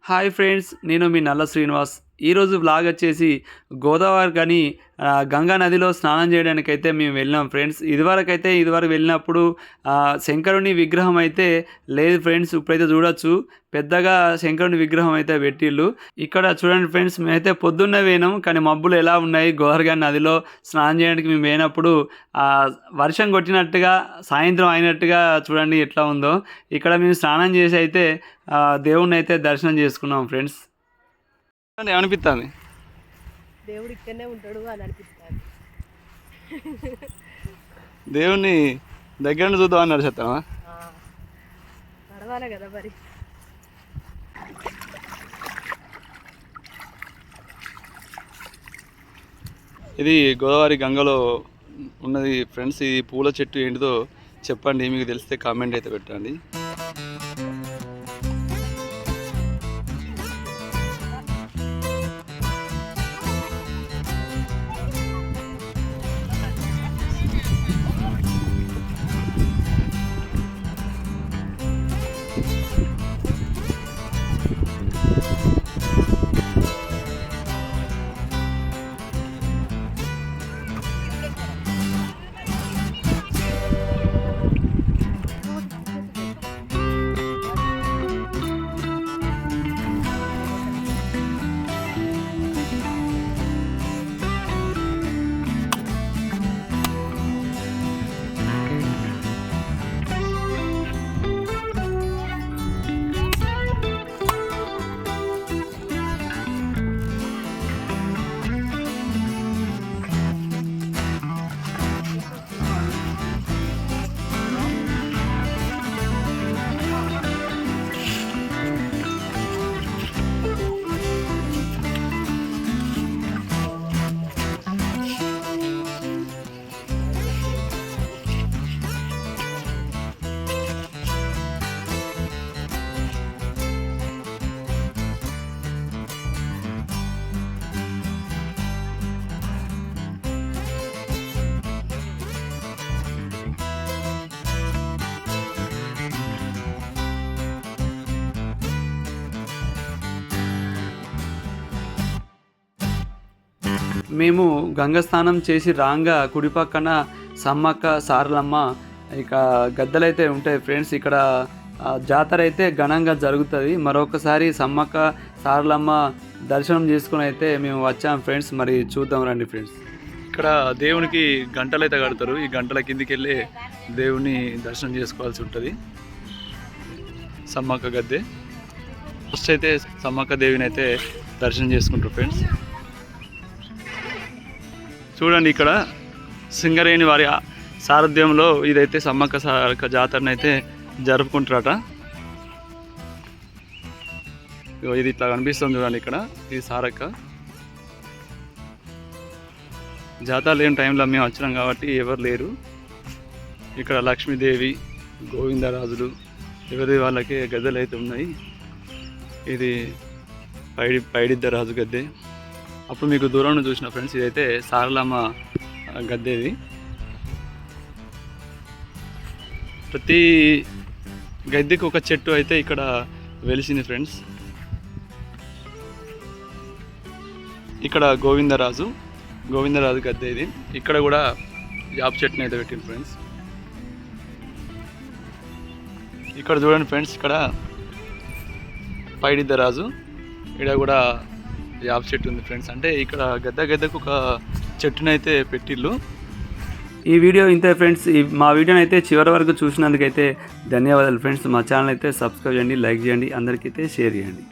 Hi friends, నేను మీ నల్ల శ్రీనివాస్. ఈరోజు వ్లాగ్ వచ్చేసి గోదావరి కానీ గంగా నదిలో స్నానం చేయడానికైతే మేము వెళ్ళినాం ఫ్రెండ్స్. ఇదివరకు వెళ్ళినప్పుడు శంకరుని విగ్రహం అయితే లేదు ఫ్రెండ్స్. ఇప్పుడైతే చూడొచ్చు, పెద్దగా శంకరుని విగ్రహం అయితే పెట్టిళ్ళు. ఇక్కడ చూడండి ఫ్రెండ్స్, మేమైతే పొద్దున్నే పోయినాం, కానీ మబ్బులు ఎలా ఉన్నాయి. గోదావరి నదిలో స్నానం చేయడానికి మేము పోయినప్పుడు వర్షం కొట్టినట్టుగా సాయంత్రం అయినట్టుగా చూడండి ఎట్లా ఉందో. ఇక్కడ మేము స్నానం చేసి అయితే దేవుణ్ణి అయితే దర్శనం చేసుకున్నాం ఫ్రెండ్స్. ఏమనిపిస్తుంది? దేవుడు ఇక్కడనే ఉంటాడు అని అనిపిస్తుంది. దేవుణ్ణి దగ్గర నుంచి చూద్దాం అన్నారు. చెప్తావా? నడవాలి కదా మరి. ఇది గోదావరి గంగలో ఉన్నది ఫ్రెండ్స్. ఈ పూల చెట్టు ఏంటిదో చెప్పండి, మీకు తెలిస్తే కామెంట్ అయితే పెట్టండి. మేము గంగ స్నానం చేసి రాంగా కుడి పక్కన సమ్మక్క సారలమ్మ ఇక గద్దెలైతే ఉంటాయి ఫ్రెండ్స్. ఇక్కడ జాతర అయితే ఘనంగా జరుగుతుంది. మరొకసారి సమ్మక్క సారలమ్మ దర్శనం చేసుకుని అయితే మేము వచ్చాం ఫ్రెండ్స్. మరి చూద్దాం రండి ఫ్రెండ్స్. ఇక్కడ దేవునికి గంటలు అయితే కడతారు. ఈ గంటల కిందికి వెళ్ళి దేవుని దర్శనం చేసుకోవాల్సి ఉంటుంది. సమ్మక్క గద్దె ఫస్ట్ అయితే సమ్మక్క దేవిని అయితే దర్శనం చేసుకుంటారు ఫ్రెండ్స్. చూడండి, ఇక్కడ సింగరేణి వారి సారథ్యంలో ఇదైతే సమ్మక్క సారక్క జాతరను అయితే జరుపుకుంటారట. ఇది ఇట్లా కనిపిస్తుంది చూడండి. ఇక్కడ ఇది సారక్క జాతర లేని టైంలో మేము వచ్చినాం కాబట్టి ఎవరు లేరు. ఇక్కడ లక్ష్మీదేవి, గోవిందరాజులు ఎవరి వాళ్ళకి గద్దెలు అయితే ఉన్నాయి. ఇది పైడిద్దరాజు గద్దె. అప్పుడు మీకు దూరంలో చూసిన ఫ్రెండ్స్, ఇదైతే సారలమ్మ గద్దె. ఇది ప్రతి గద్దెకి ఒక చెట్టు అయితే ఇక్కడ వెలిసింది ఫ్రెండ్స్. ఇక్కడ గోవిందరాజు గద్దె ఇది. ఇక్కడ కూడా యాప చెట్టుని అయితే పెట్టింది ఫ్రెండ్స్. ఇక్కడ చూడండి ఫ్రెండ్స్, ఇక్కడ పైడిద్దరాజు, ఇక్కడ కూడా యాప చెట్టు ఉంది ఫ్రెండ్స్. అంటే ఇక్కడ గద్దెకు ఒక చెట్టునైతే పెట్టిళ్ళు. ఈ వీడియో ఇంతే ఫ్రెండ్స్. మా వీడియోని అయితే చివరి వరకు చూసినందుకైతే ధన్యవాదాలు ఫ్రెండ్స్. మా ఛానల్ అయితే సబ్స్క్రైబ్ చేయండి, లైక్ చేయండి, అందరికైతే షేర్ చేయండి.